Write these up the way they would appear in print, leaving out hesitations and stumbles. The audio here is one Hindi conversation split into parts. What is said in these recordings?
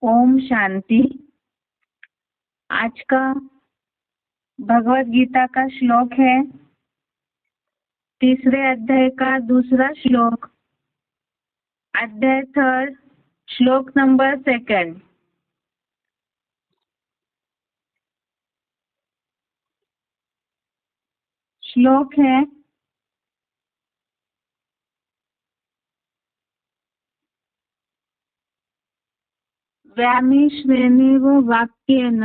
ओम शांति। आज का भगवत गीता का श्लोक है 3 अध्याय का 2 श्लोक, अध्याय 3, श्लोक नंबर 2। श्लोक है व्यामिश्रेणेव वाक्येन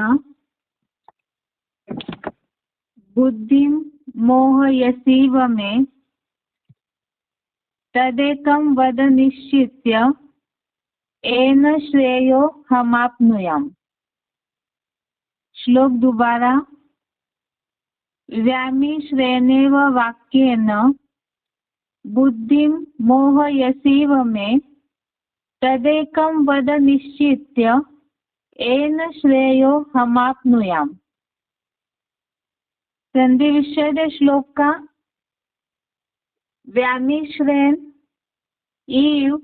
बुद्धिं मोहयसीव मे तदेकं वद निश्चित्य येन श्रेयो हमाप्नुयाम्। श्लोक दोबारा। व्यामिश्रेणेव वाक्येन बुद्धिं मोहयसीव मे तदेकं वद निश्चित्य येन श्रेयो हमाप्नुयाम्। संधि विच्छेद श्लोक का व्यामिश्रेण इव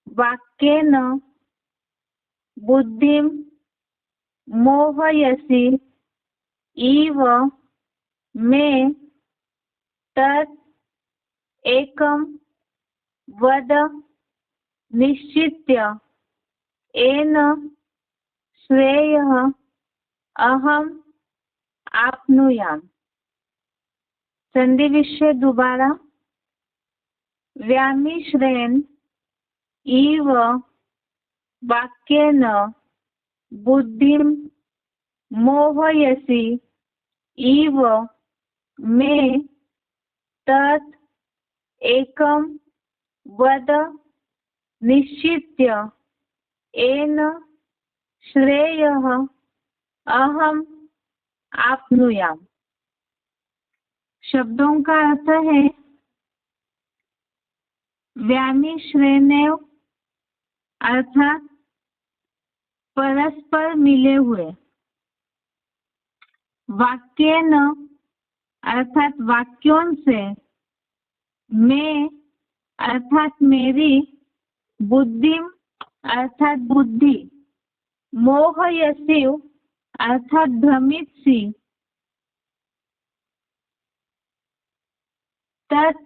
वाक्येन बुद्धिं मोहयसि इव मे तत् एकं वद निश्चित्य येन श्रेयः अहम् आप्नुयाम्। संधि विच्छेद दोबारा। व्यामिश्रेण इव वाक्येन बुद्धिं मोहयसि इव मे तत् एकं वद निश्चित्य येन श्रेयः अहम् आप्नुयाम्। शब्दों का अर्थ है व्यामिश्रेणेव अर्थात परस्पर मिले हुए, वाक्येन अर्थात वाक्यों से, मैं अर्थात मेरी, बुद्धिम अर्थात बुद्धि, मोहयसीव अर्थात भ्रमित सी, तत्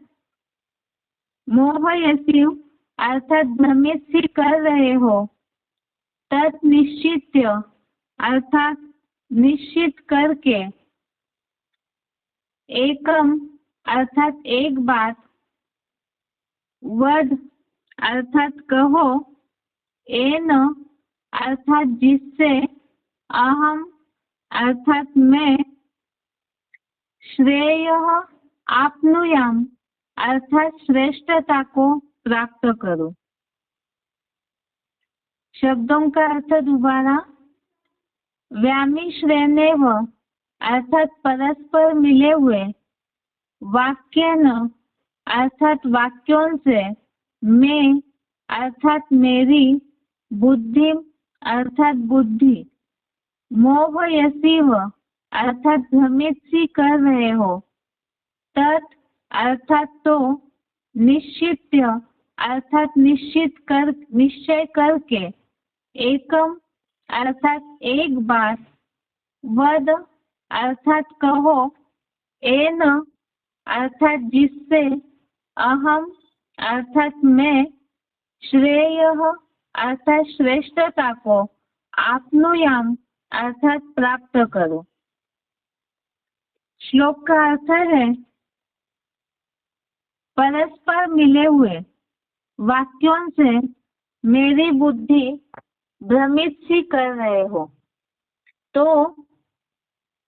मोहयसीव अर्थात भ्रमित सी कर रहे हो, तत् निश्चित्य अर्थात निश्चित करके, एकम अर्थात एक बात, वद अर्थात कहो, एन अर्थात जिससे, अहम अर्थात मैं, श्रेयः आप्नुयाम अर्थात श्रेष्ठता को प्राप्त करो। शब्दों का अर्थ दोबारा। व्यामिश्रेणेव अर्थात परस्पर मिले हुए, वाक्येन अर्थात वाक्यों से, मैं अर्थात मेरी, बुद्धि अर्थात बुद्धि, मोहयसीव अर्थात भ्रमित सी कर रहे हो, तत् अर्थात तो, निश्चित्य अर्थात निश्चय करके, एकम अर्थात एक बात, वद अर्थात कहो, एन अर्थात जिससे, अहम अर्थात मैं, श्रेयः अर्थात श्रेष्ठता को, आप्नुयाम अर्थात प्राप्त करो। श्लोक का अर्थ है परस्पर मिले हुए वाक्यों से मेरी बुद्धि भ्रमित सी कर रहे हो, तो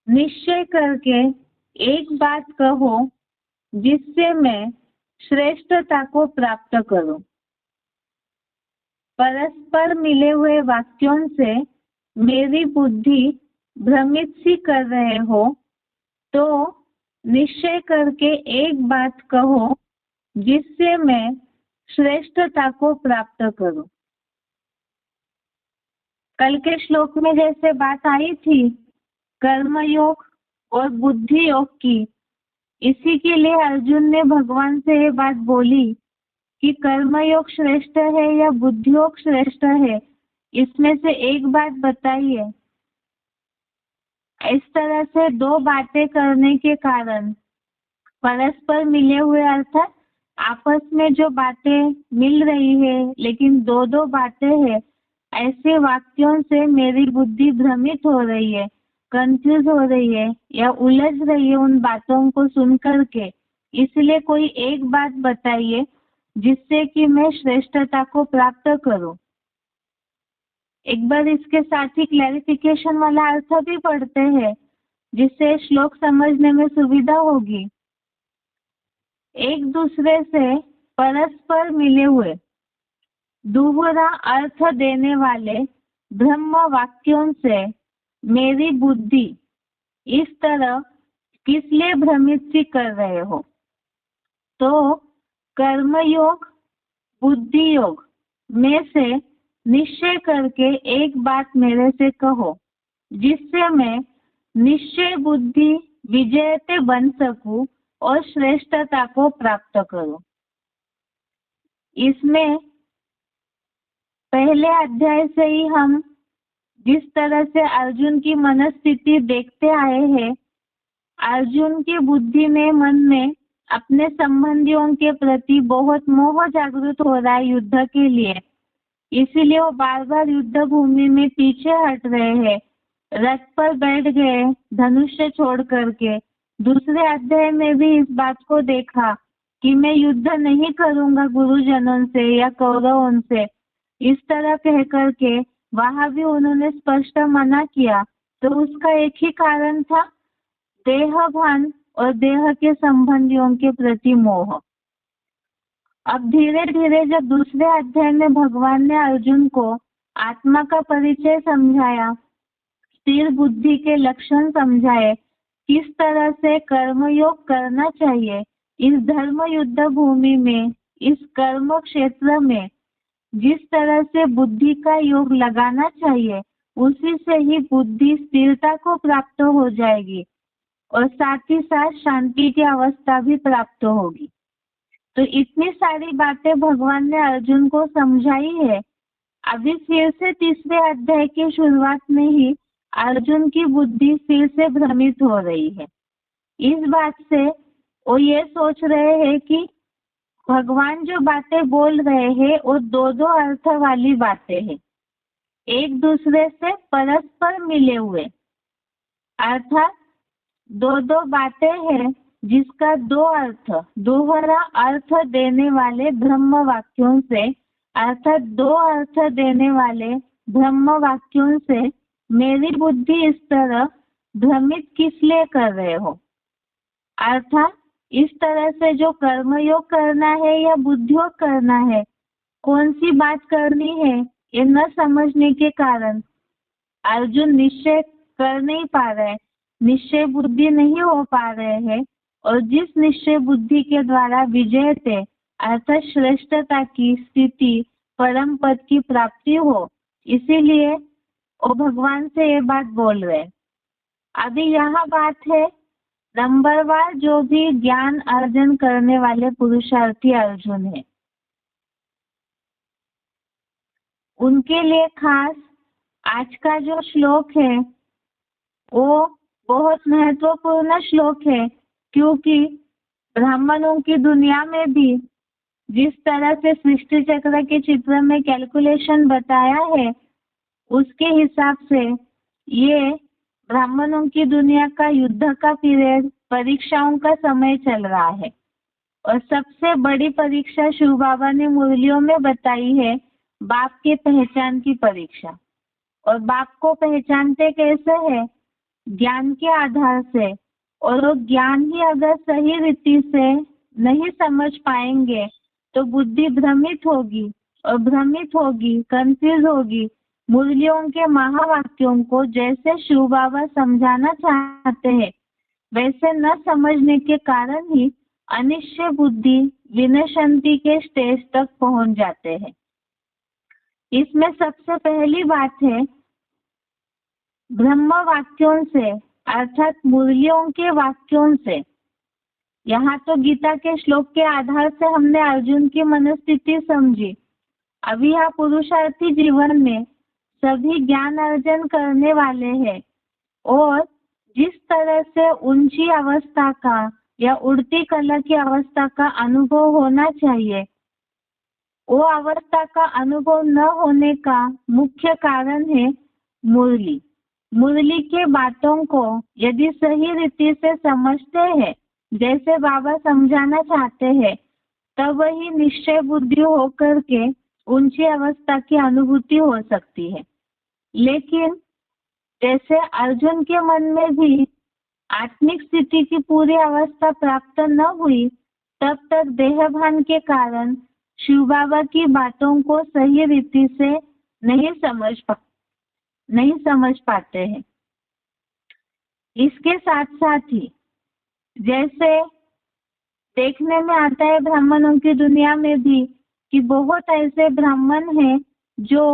निश्चय करके एक बात कहो जिससे मैं श्रेष्ठता को प्राप्त करूं। परस्पर मिले हुए वाक्यों से मेरी बुद्धि भ्रमित सी कर रहे हो, तो निश्चय करके एक बात कहो जिससे मैं श्रेष्ठता को प्राप्त करूं। कल के श्लोक में जैसे बात आई थी कर्मयोग और बुद्धि योग की, इसी के लिए अर्जुन ने भगवान से ये बात बोली कि कर्मयोग श्रेष्ठ है या बुद्धि योग श्रेष्ठ है, इसमें से एक बात बताइए। इस तरह से दो बातें करने के कारण परस्पर मिले हुए अर्थात आपस में जो बातें मिल रही है लेकिन दो दो बातें हैं, ऐसे वाक्यों से मेरी बुद्धि भ्रमित हो रही है, कंफ्यूज हो रही है या उलझ रही है उन बातों को सुन करके। इसलिए कोई एक बात बताइए जिससे कि मैं श्रेष्ठता को प्राप्त करूं। एक बार इसके साथ ही क्लैरिफिकेशन वाला अर्थ भी पढ़ते हैं जिससे श्लोक समझने में सुविधा होगी। एक दूसरे से परस्पर मिले हुए दोहरा अर्थ देने वाले ब्रह्म वाक्यों से मेरी बुद्धि इस तरह किस लिए भ्रमित सी कर रहे हो? तो कर्मयोग बुद्धि योग में से निश्चय करके एक बात मेरे से कहो जिससे मैं निश्चय बुद्धि विजयते बन सकूं और श्रेष्ठता को प्राप्त करूं। इसमें पहले अध्याय से ही हम जिस तरह से अर्जुन की मनस्थिति देखते आए हैं, अर्जुन की बुद्धि में मन में अपने संबंधियों के प्रति बहुत मोह जागृत हो रहा है युद्ध के लिए। इसीलिए वो बार बार युद्ध भूमि में पीछे हट रहे हैं, रथ पर बैठ गए धनुष्य छोड़ करके। दूसरे अध्याय में भी इस बात को देखा कि मैं युद्ध नहीं करूंगा गुरुजनों से या कौरवों से, इस तरह कह करके वहां भी उन्होंने स्पष्ट मना किया। तो उसका एक ही कारण था, देह भान और देह के संबंधियों के प्रति मोह। अब धीरे धीरे जब दूसरे अध्याय में भगवान ने अर्जुन को आत्मा का परिचय समझाया, स्थिर बुद्धि के लक्षण समझाए, किस तरह से कर्मयोग करना चाहिए इस धर्म युद्ध भूमि में, इस कर्म क्षेत्र में जिस तरह से बुद्धि का योग लगाना चाहिए उसी से ही बुद्धि स्थिरता को प्राप्त हो जाएगी और साथ ही साथ शांति की अवस्था भी प्राप्त होगी। तो इतनी सारी बातें भगवान ने अर्जुन को समझाई है। अभी फिर से तीसरे अध्याय की शुरुआत में ही अर्जुन की बुद्धि फिर से भ्रमित हो रही है। इस बात से वो ये सोच रहे हैं कि भगवान जो बातें बोल रहे हैं वो दो दो अर्थ वाली बातें हैं, एक दूसरे से परस्पर मिले हुए, अर्थात दो दो बातें हैं जिसका दो अर्थ, दोहरा अर्थ देने वाले ब्रह्म वाक्यों से, अर्थात दो अर्थ देने वाले ब्रह्म वाक्यों से मेरी बुद्धि इस तरह भ्रमित किस लिए कर रहे हो? अर्थात इस तरह से जो कर्मयोग करना है या बुद्धियोग करना है, कौन सी बात करनी है ये न समझने के कारण अर्जुन निश्चय कर नहीं पा रहे, निश्चय बुद्धि नहीं हो पा रहे हैं। और जिस निश्चय बुद्धि के द्वारा विजय थे अर्थात श्रेष्ठता की स्थिति, परम पद की प्राप्ति हो, इसीलिए वो भगवान से ये बात बोल रहे। अभी यहाँ बात है नंबरवार जो भी ज्ञान अर्जन करने वाले पुरुषार्थी अर्जुन है, उनके लिए खास आज का जो श्लोक है वो बहुत महत्वपूर्ण श्लोक है, क्योंकि ब्राह्मणों की दुनिया में भी जिस तरह से सृष्टि चक्र के चित्र में कैलकुलेशन बताया है उसके हिसाब से ये ब्राह्मणों की दुनिया का युद्ध का पीरियड, परीक्षाओं का समय चल रहा है। और सबसे बड़ी परीक्षा शिव बाबा ने मुरलियों में बताई है, बाप के पहचान की परीक्षा। और बाप को पहचानते कैसे है? ज्ञान के आधार से। और वो ज्ञान ही अगर सही रीति से नहीं समझ पाएंगे तो बुद्धि भ्रमित होगी, और भ्रमित होगी, कंफ्यूज होगी। मुरलियों के महावाक्यों को जैसे शिव बाबा समझाना चाहते हैं वैसे न समझने के कारण ही अनिश्चय बुद्धि विनशंति के स्टेज तक पहुंच जाते हैं। इसमें सबसे पहली बात है ब्रह्म वाक्यों से अर्थात मुरलियों के वाक्यों से। यहाँ तो गीता के श्लोक के आधार से हमने अर्जुन की मनस्थिति समझी। अभी यहाँ पुरुषार्थी जीवन में सभी ज्ञान अर्जन करने वाले हैं और जिस तरह से ऊंची अवस्था का या उड़ती कला की अवस्था का अनुभव होना चाहिए, वो अवस्था का अनुभव न होने का मुख्य कारण है मुरली। मुरली के बातों को यदि सही रीति से समझते हैं, जैसे बाबा समझाना चाहते हैं, तब वही निश्चय बुद्धि होकर के ऊंची अवस्था की अनुभूति हो सकती है। लेकिन जैसे अर्जुन के मन में भी आत्मिक स्थिति की पूरी अवस्था प्राप्त न हुई, तब तक देहभान के कारण शिव बाबा की बातों को सही रीति से नहीं समझ पाते हैं। इसके साथ साथ ही जैसे देखने में आता है ब्राह्मणों की दुनिया में भी कि बहुत ऐसे ब्राह्मण हैं जो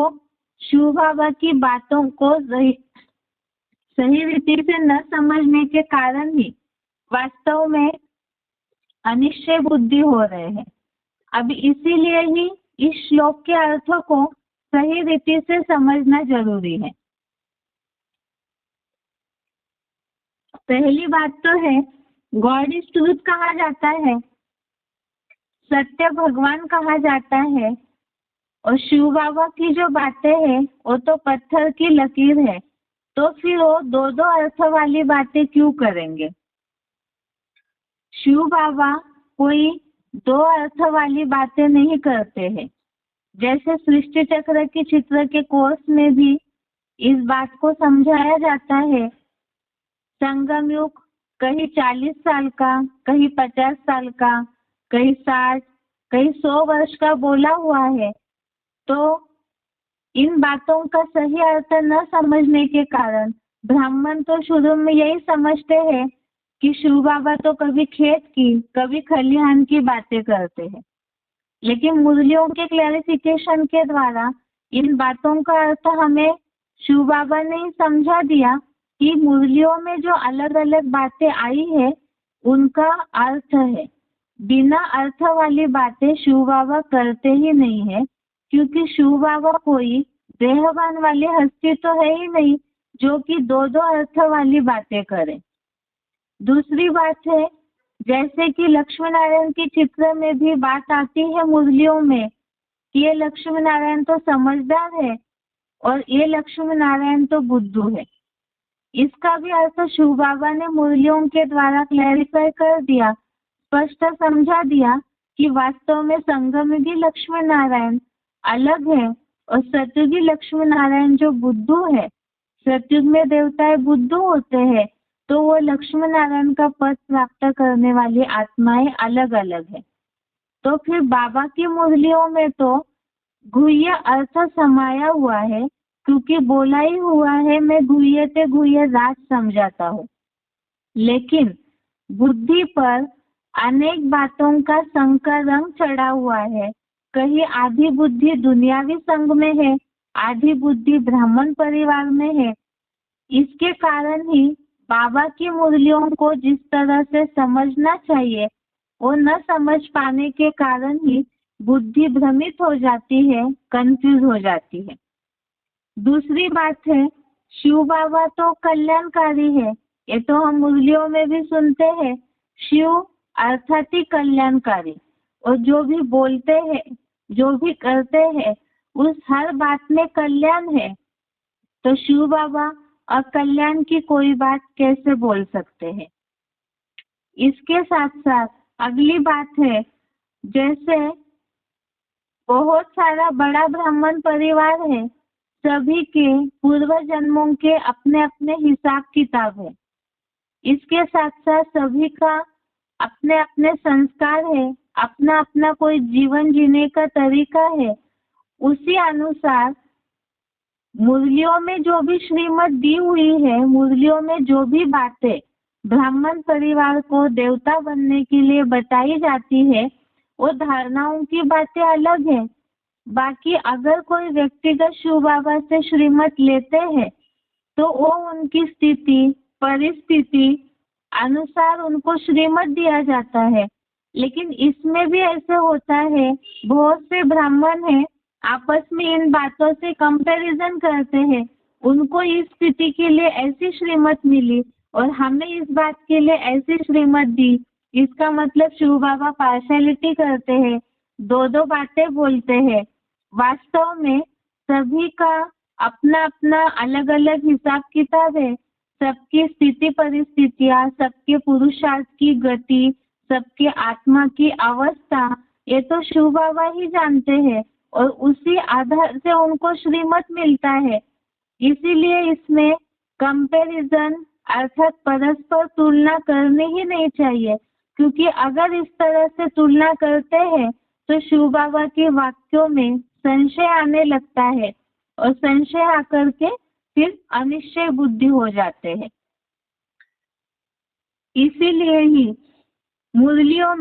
शिव बाबा की बातों को सही रीति से न समझने के कारण ही वास्तव में अनिश्चय बुद्धि हो रहे हैं। अब इसीलिए ही इस श्लोक के अर्थों को सही रीति से समझना जरूरी है। पहली बात तो है गॉड इज ट्रूथ कहा जाता है, सत्य भगवान कहा जाता है, और शिव बाबा की जो बातें हैं वो तो पत्थर की लकीर है, तो फिर वो दो दो अर्थ वाली बातें क्यों करेंगे। शिव बाबा कोई दो अर्थ वाली बातें नहीं करते हैं। जैसे सृष्टि चक्र की चित्र के कोर्स में भी इस बात को समझाया जाता है, संगम युग कहीं 40 साल का, कहीं 50 साल का, कहीं 60, कहीं 100 वर्ष का बोला हुआ है। तो इन बातों का सही अर्थ न समझने के कारण ब्राह्मण तो शुरू में यही समझते हैं कि शिव बाबा तो कभी खेत की, कभी खलिहान की बातें करते हैं। लेकिन मुरलियों के क्लैरिफिकेशन के द्वारा इन बातों का अर्थ हमें शिव बाबा ने ही समझा दिया कि मुरलियों में जो अलग अलग बातें आई है उनका अर्थ है। बिना अर्थ वाली बातें शिव बाबा करते ही नहीं है, क्योंकि शिव बाबा कोई देहवान वाली हस्ती तो है ही नहीं जो कि दो दो अर्थ वाली बातें करे। दूसरी बात है, जैसे कि लक्ष्मी नारायण की चित्र में भी बात आती है मुरलियों में कि ये लक्ष्मी नारायण तो समझदार है और ये लक्ष्मी नारायण तो बुद्धू है। इसका भी अर्थ शिव बाबा ने मुरलियों के द्वारा क्लैरिफाई कर दिया, स्पष्ट समझा दिया कि वास्तव में संगमयुगी लक्ष्मी नारायण अलग है और सतयुगी लक्ष्मी नारायण जो बुद्धू है, सतयुग में देवताएं बुद्धू होते हैं, तो वो लक्ष्मी नारायण का पद प्राप्त करने वाली आत्माएं अलग अलग है। तो फिर बाबा की मुरलियों में तो गुह्य अर्थ समाया हुआ है, क्योंकि बोला ही हुआ है मैं गुह्य ते गुह्य राज समझाता हूँ। लेकिन बुद्धि पर अनेक बातों का संकर रंग चढ़ा हुआ है। कहीं आधी बुद्धि दुनियावी संग में है, आधी बुद्धि ब्राह्मण परिवार में है। इसके कारण ही बाबा की मुरलियों को जिस तरह से समझना चाहिए वो न समझ पाने के कारण ही बुद्धि भ्रमित हो जाती है, कंफ्यूज हो जाती है। दूसरी बात है, शिव बाबा तो कल्याणकारी है, ये तो हम मुरलियों में भी सुनते हैं। शिव अर्थात ही कल्याणकारी, और जो भी बोलते हैं, जो भी करते हैं, उस हर बात में कल्याण है। तो शिव बाबा अकल्याण की कोई बात कैसे बोल सकते हैं। इसके साथ साथ अगली बात है, जैसे बहुत सारा बड़ा ब्राह्मण परिवार है, सभी के पूर्व जन्मों के अपने अपने हिसाब किताब है। इसके साथ साथ सभी का अपने अपने संस्कार है, अपना अपना कोई जीवन जीने का तरीका है। उसी अनुसार मुरलियों में जो भी श्रीमत दी हुई है, मुरलियों में जो भी बातें ब्राह्मण परिवार को देवता बनने के लिए बताई जाती है, वो धारणाओं की बातें अलग है। बाकी अगर कोई व्यक्तिगत शिव बाबा से श्रीमत लेते हैं तो वो उनकी स्थिति परिस्थिति अनुसार उनको श्रीमत दिया जाता है। लेकिन इसमें भी ऐसे होता है, बहुत से ब्राह्मण हैं आपस में इन बातों से कंपैरिजन करते हैं। उनको इस स्थिति के लिए ऐसी श्रीमत मिली और हमें इस बात के लिए ऐसी श्रीमत दी। इसका मतलब शिव बाबा पार्शलिटी करते हैं, दो दो बातें बोलते हैं। वास्तव में सभी का अपना अपना अलग अलग हिसाब किताब है। सबकी स्थिति परिस्थितियाँ, सबके पुरुषार्थ की गति, सबके आत्मा की अवस्था, ये तो शिव बाबा ही जानते हैं और उसी आधार से उनको श्रीमत मिलता है। इसीलिए इसमें कंपैरिजन अर्थात परस्पर तुलना करनी ही नहीं चाहिए, क्योंकि अगर इस तरह से तुलना करते हैं तो शिव बाबा के वाक्यों में संशय आने लगता है और संशय आकर के फिर अनिश्चय बुद्धि हो जाते हैं। इसीलिए ही मुरलियों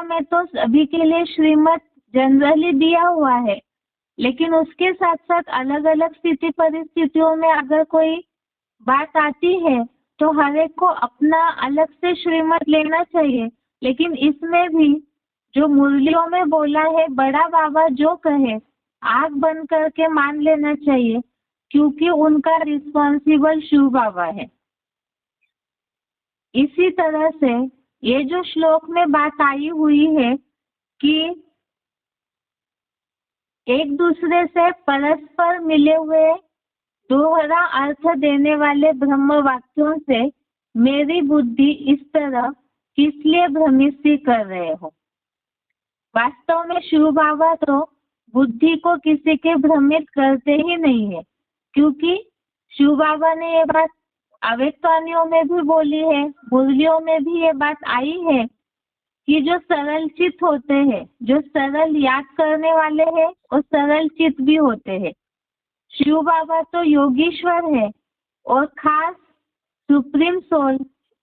में तो सभी के लिए श्रीमत जनरली दिया हुआ है, लेकिन उसके साथ साथ अलग अलग स्थिति परिस्थितियों में अगर कोई बात आती है तो हर एक को अपना अलग से श्रीमत लेना चाहिए। लेकिन इसमें भी जो मुरलियों में बोला है, बड़ा बाबा जो कहे आग बंद करके मान लेना चाहिए, क्योंकि उनका रिस्पॉन्सिबल शिव बाबा है। इसी तरह से ये जो श्लोक में बात आई हुई है कि एक दूसरे से परस्पर मिले हुए दोहरा अर्थ देने वाले ब्रह्म वाक्यों से मेरी बुद्धि इस तरह किस लिए भ्रमित सी कर रहे हो। वास्तव में शिव बाबा तो बुद्धि को किसी के भ्रमित करते ही नहीं है, क्योंकि शिव बाबा ने ये बात अव्यक्तवाणियों में भी बोली है, मुरलियों में भी ये बात आई है कि जो सरल चित्त होते हैं, जो सरल याद करने वाले हैं, और सरल चित्त भी होते हैं। शिव बाबा तो योगीश्वर है और खास सुप्रीम सोल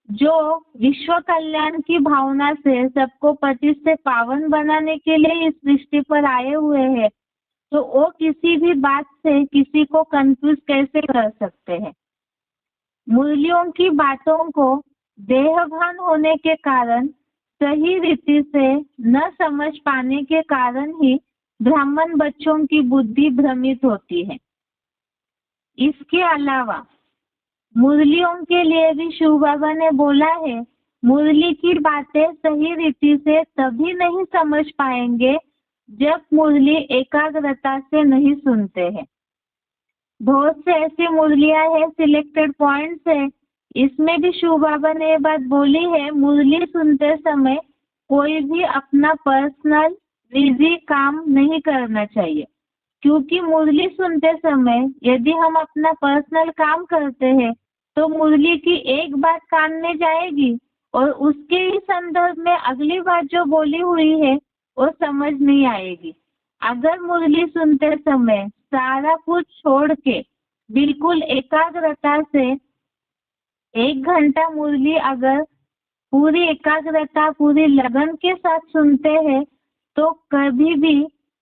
जो विश्व कल्याण की भावना से सबको पतित से पावन बनाने के लिए इस सृष्टि पर आए हुए हैं, तो वो किसी भी बात से किसी को कंफ्यूज कैसे कर सकते हैं। मुरलियों की बातों को देहभान होने के कारण, सही रीति से न समझ पाने के कारण ही ब्राह्मण बच्चों की बुद्धि भ्रमित होती है। इसके अलावा मुरलियों के लिए भी शिव बाबा ने बोला है, मुरली की बातें सही रीति से तभी नहीं समझ पाएंगे जब मुरली एकाग्रता से नहीं सुनते हैं। बहुत से ऐसी मुरलियां हैं, सिलेक्टेड पॉइंट्स है, इसमें भी शिव बाबा ने ये बात बोली है, मुरली सुनते समय कोई भी अपना पर्सनल निजी काम नहीं करना चाहिए, क्योंकि मुरली सुनते समय यदि हम अपना पर्सनल काम करते हैं तो मुरली की एक बात कान में जाएगी और उसके ही संदर्भ में अगली बात जो बोली हुई है वो समझ नहीं आएगी। अगर मुरली सुनते समय सारा कुछ छोड़ के बिल्कुल एकाग्रता से 1 घंटा मुरली अगर पूरी एकाग्रता पूरी लगन के साथ सुनते हैं तो कभी भी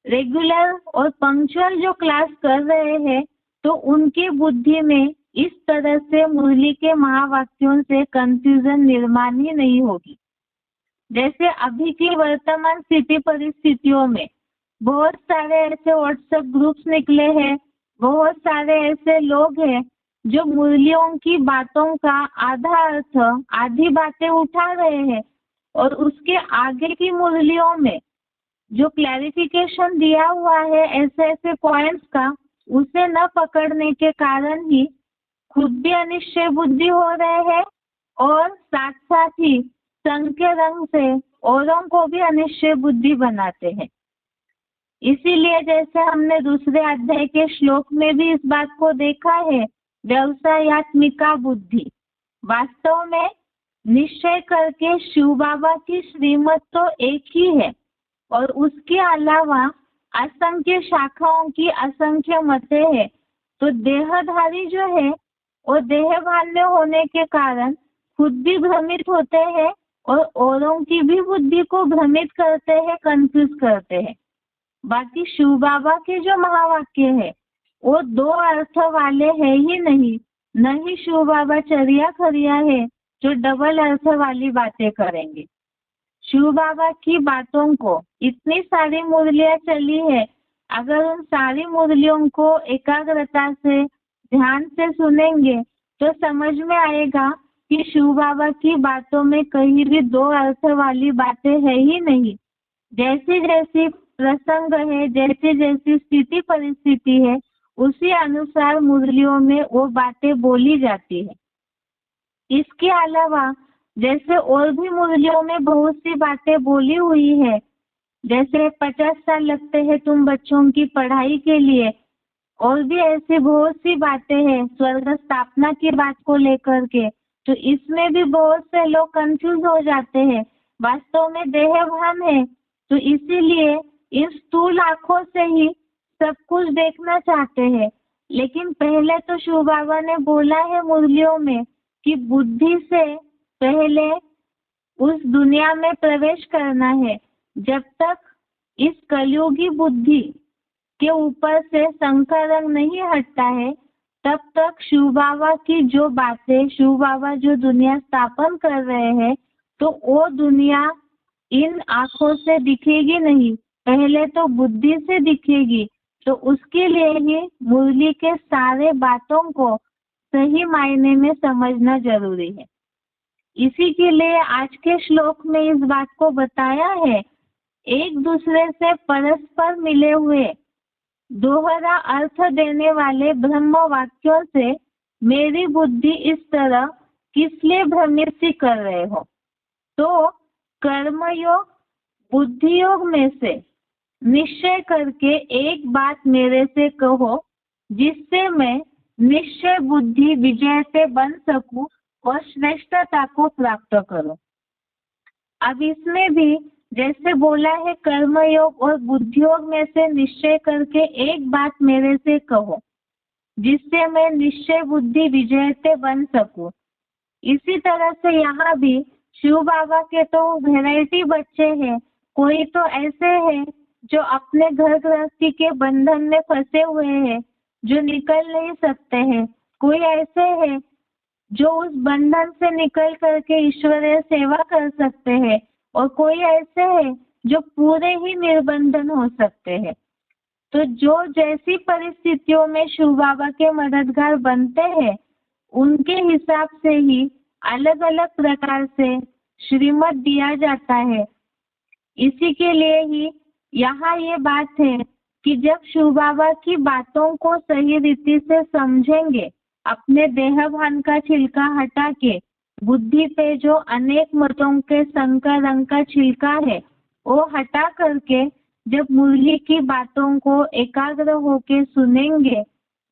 रेगुलर और पंक्चुअल जो क्लास कर रहे हैं तो उनकी बुद्धि में इस तरह से मुरली के महावाक्यों से कंफ्यूजन निर्माण ही नहीं होगी। जैसे अभी की वर्तमान स्थिति परिस्थितियों में बहुत सारे ऐसे व्हाट्सएप ग्रुप्स निकले हैं, बहुत सारे ऐसे लोग हैं जो मुरलियों की बातों का आधा अर्थ, आधी बातें उठा रहे हैं और उसके आगे की मुरलियों में जो क्लैरिफिकेशन दिया हुआ है ऐसे ऐसे पॉइंट्स का, उसे न पकड़ने के कारण ही खुद भी अनिश्चय बुद्धि हो रहे हैं और साथ साथ ही संग के रंग से औरों को भी अनिश्चय बुद्धि बनाते हैं। इसीलिए जैसे हमने दूसरे अध्याय के श्लोक में भी इस बात को देखा है, व्यवसायत्मिका बुद्धि। वास्तव में निश्चय करके शिव बाबा की श्रीमत तो एक ही है और उसके अलावा असंख्य शाखाओं की असंख्य मतें हैं। तो देहधारी जो है वो देहभान में होने के कारण खुद भी भ्रमित होते हैं और औरों की भी बुद्धि को भ्रमित करते हैं, कंफ्यूज करते हैं। बाकी शिव बाबा के जो महावाक्य है वो 2 अर्थ वाले है ही नहीं, न ही शिव बाबा चरिया खरिया है जो डबल अर्थ वाली बातें करेंगे। शिव बाबा की बातों को, इतनी सारी मुरलियां चली है, अगर उन सारी मुरलियों को एकाग्रता से ध्यान से सुनेंगे तो समझ में आएगा कि शिव बाबा की बातों में कहीं भी दो अर्थ वाली बातें है ही नहीं। जैसी जैसी प्रसंग है, जैसी जैसी स्थिति परिस्थिति है, उसी अनुसार मुरलियों में वो बातें बोली जाती है। इसके अलावा जैसे और भी मुरलियों में बहुत सी बातें बोली हुई है, जैसे 50 साल लगते हैं तुम बच्चों की पढ़ाई के लिए, और भी ऐसी बहुत सी बातें हैं स्वर्ग स्थापना की बात को लेकर के। तो इसमें भी बहुत से लोग कंफ्यूज हो जाते हैं, वास्तव में देह भान है, तो इसीलिए इन स्थूल आंखों से ही सब कुछ देखना चाहते हैं। लेकिन पहले तो शिव बाबा ने बोला है मुरलियों में कि बुद्धि से पहले उस दुनिया में प्रवेश करना है। जब तक इस कलयुगी बुद्धि के ऊपर से शंकर रंग नहीं हटता है, तब तक शिव बाबा की जो बातें, शिव बाबा जो दुनिया स्थापन कर रहे हैं, तो वो दुनिया इन आंखों से दिखेगी नहीं, पहले तो बुद्धि से दिखेगी। तो उसके लिए ही मुरली के सारे बातों को सही मायने में समझना जरूरी है। इसी के लिए आज के श्लोक में इस बात को बताया है, एक दूसरे से परस्पर मिले हुए दोहरा अर्थ देने वाले ब्रह्म वाक्यों से मेरी बुद्धि इस तरह किस लिए भ्रमित सी कर रहे हो। तो कर्मयोग बुद्धि योग में से निश्चय करके एक बात मेरे से कहो, जिससे मैं निश्चय बुद्धि विजय से बन सकूं और श्रेष्ठता को प्राप्त करूं। अब इसमें भी जैसे बोला है कर्मयोग और बुद्धि योग में से निश्चय करके एक बात मेरे से कहो, जिससे मैं निश्चय बुद्धि विजय से बन सकूं। इसी तरह से यहाँ भी शिव बाबा के तो वैरायटी बच्चे हैं, कोई तो ऐसे हैं जो अपने घर गृहस्थी के बंधन में फंसे हुए हैं, जो निकल नहीं सकते हैं, कोई ऐसे हैं जो उस बंधन से निकल करके ईश्वरीय सेवा कर सकते हैं, और कोई ऐसे हैं जो पूरे ही निर्बंधन हो सकते हैं। तो जो जैसी परिस्थितियों में शिव बाबा के मददगार बनते हैं, उनके हिसाब से ही अलग अलग प्रकार से श्रीमत दिया जाता है। इसी के लिए ही यहाँ ये बात है कि जब शिव बाबा की बातों को सही रीति से समझेंगे, अपने देह भान का छिलका हटा के बुद्धि पे जो अनेक मतों के संकर रंग का छिलका है वो हटा करके जब मुरली की बातों को एकाग्र होके सुनेंगे,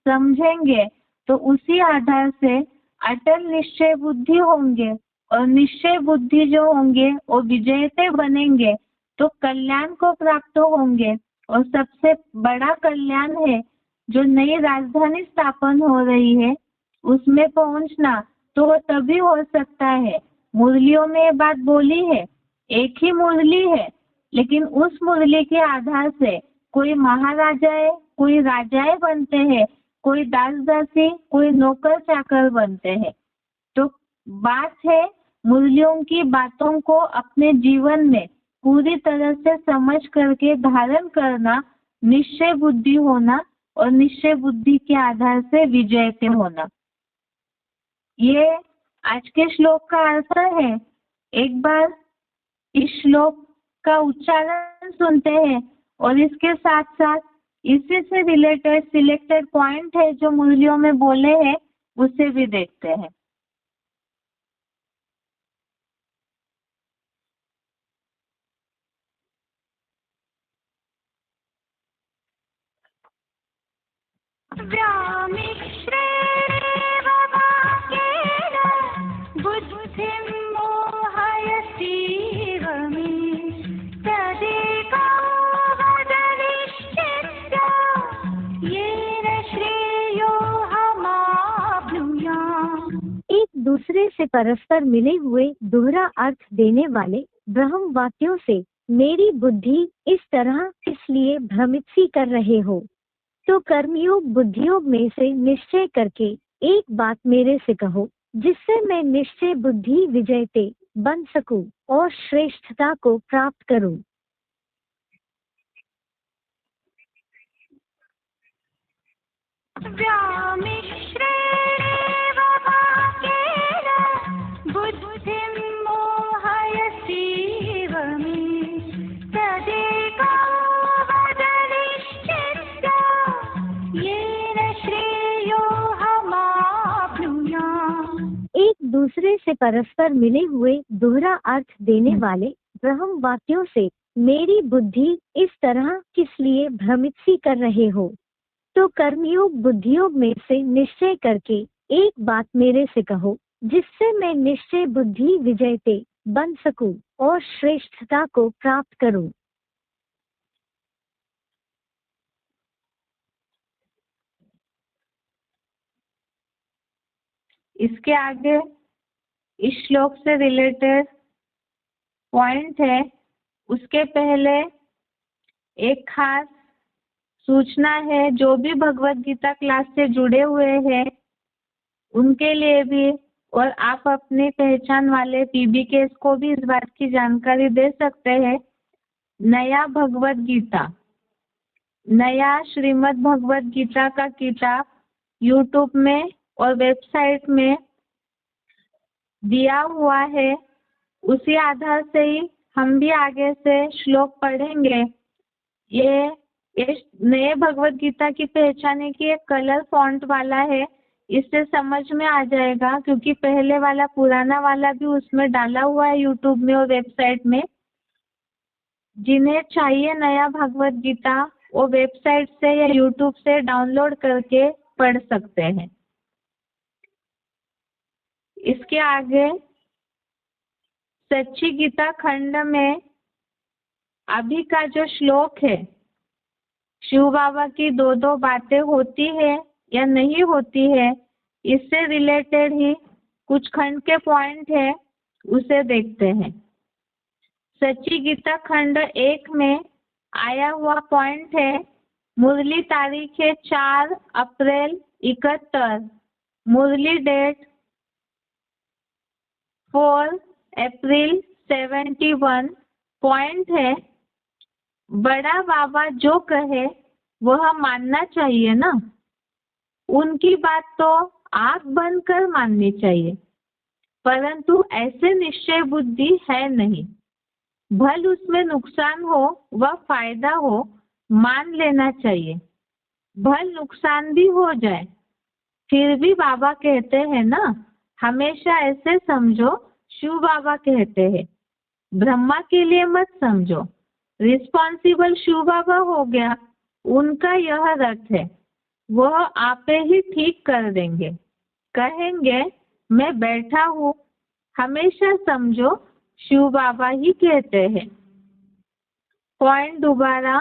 समझेंगे, तो उसी आधार से अटल निश्चय बुद्धि होंगे, और निश्चय बुद्धि जो होंगे वो विजयते बनेंगे, तो कल्याण को प्राप्त होंगे। और सबसे बड़ा कल्याण है जो नई राजधानी स्थापन हो रही है, उसमें पहुंचना, तो वो तभी हो सकता है। मुरलियों में ये बात बोली है, एक ही मुरली है, लेकिन उस मुरली के आधार से कोई महाराजाएं, कोई राजाएं बनते हैं, कोई दास दासी, कोई नौकर चाकर बनते हैं। तो बात है मुरलियों की बातों को अपने जीवन में पूरी तरह से समझ करके धारण करना, निश्चय बुद्धि होना, और निश्चय बुद्धि के आधार से विजयते होना। ये आज के श्लोक का अर्थ है। एक बार इस श्लोक का उच्चारण सुनते हैं और इसके साथ साथ इसी से रिलेटेड सिलेक्टेड पॉइंट है जो मुरलियों में बोले हैं, उसे भी देखते हैं। दूसरे से परस्पर मिले हुए दोहरा अर्थ देने वाले ब्रह्म वाक्यों से मेरी बुद्धि इस तरह इसलिए भ्रमित सी कर रहे हो। तो कर्मयोग बुद्धियोग में से निश्चय करके एक बात मेरे से कहो, जिससे मैं निश्चय बुद्धि विजयते बन सकूं और श्रेष्ठता को प्राप्त करूं। एक दूसरे से परस्पर मिले हुए दोहरा अर्थ देने वाले ब्रह्म वाक्यों से मेरी बुद्धि इस तरह किस लिए भ्रमित सी कर रहे हो। तो कर्मयोग बुद्धियोग में से निश्चय करके एक बात मेरे से कहो, जिससे मैं निश्चय बुद्धि विजयते बन सकूं और श्रेष्ठता को प्राप्त करूं। इसके आगे इस श्लोक से रिलेटेड पॉइंट है। उसके पहले एक खास सूचना है, जो भी भगवत गीता क्लास से जुड़े हुए हैं उनके लिए भी, और आप अपनी पहचान वाले पीबीकेस को भी इस बात की जानकारी दे सकते हैं। नया भगवत गीता, नया श्रीमद् भगवत गीता का किताब यूट्यूब में और वेबसाइट में दिया हुआ है। उसी आधार से ही हम भी आगे से श्लोक पढ़ेंगे। ये नए भगवत गीता की पहचान है कि एक कलर फॉन्ट वाला है, इससे समझ में आ जाएगा, क्योंकि पहले वाला पुराना वाला भी उसमें डाला हुआ है यूट्यूब में और वेबसाइट में। जिन्हें चाहिए नया भगवत गीता, वो वेबसाइट से या यूट्यूब से डाउनलोड करके पढ़ सकते हैं। इसके आगे सच्ची गीता खंड में अभी का जो श्लोक है, शिव बाबा की दो बातें होती है या नहीं होती है, इससे रिलेटेड ही कुछ खंड के पॉइंट है, उसे देखते हैं। सच्ची गीता खंड 1 में आया हुआ पॉइंट है, मुरली तारीख है 4 अप्रैल 71, मुरली डेट 4 अप्रैल 71। पॉइंट है, बड़ा बाबा जो कहे वह मानना चाहिए ना। उनकी बात तो आंख बंद कर माननी चाहिए, परंतु ऐसे निश्चय बुद्धि है नहीं। भल उसमें नुकसान हो व फायदा हो, मान लेना चाहिए। भल नुकसान भी हो जाए, फिर भी बाबा कहते हैं ना, हमेशा ऐसे समझो, शिव बाबा कहते हैं। ब्रह्मा के लिए मत समझो। रिस्पॉन्सिबल शिव बाबा हो गया, उनका यह रथ है, वह आपे ही ठीक कर देंगे। कहेंगे मैं बैठा हूँ, हमेशा समझो शिव बाबा ही कहते हैं। पॉइंट दोबारा,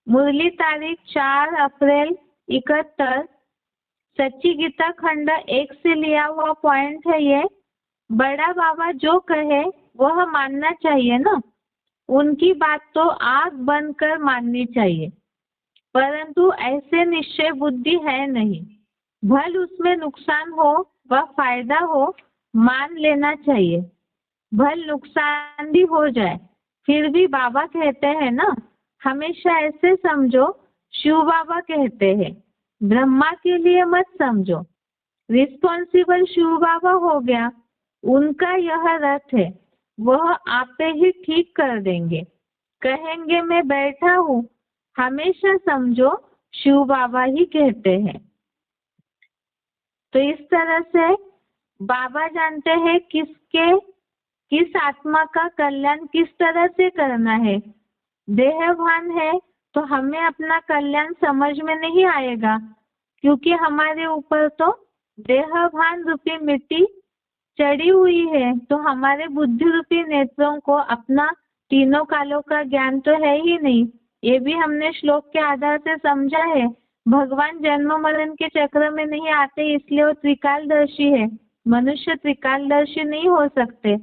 मुरली तारीख 4 अप्रैल 71, सच्ची गीता खंड 1 से लिया हुआ पॉइंट है ये। बड़ा बाबा जो कहे वह मानना चाहिए ना। उनकी बात तो आंख बंद कर माननी चाहिए, परंतु ऐसे निश्चय बुद्धि है नहीं। भल उसमें नुकसान हो व फायदा हो, मान लेना चाहिए। भल नुकसान भी हो जाए, फिर भी बाबा कहते हैं ना, हमेशा ऐसे समझो, शिव बाबा कहते हैं। ब्रह्मा के लिए मत समझो। रिस्पॉन्सिबल शिव बाबा हो गया, उनका यह रथ है, वह आपे ही ठीक कर देंगे। कहेंगे मैं बैठा हूँ, हमेशा समझो शिव बाबा ही कहते हैं। तो इस तरह से बाबा जानते हैं किस आत्मा का कल्याण किस तरह से करना है। देहभान है तो हमें अपना कल्याण समझ में नहीं आएगा, क्योंकि हमारे ऊपर तो देहभान रूपी मिट्टी चढ़ी हुई है। तो हमारे बुद्धि रूपी नेत्रों को अपना तीनों कालों का ज्ञान तो है ही नहीं। ये भी हमने श्लोक के आधार से समझा है। भगवान जन्म मरण के चक्र में नहीं आते, इसलिए वो त्रिकालदर्शी है। मनुष्य त्रिकालदर्शी नहीं हो सकते।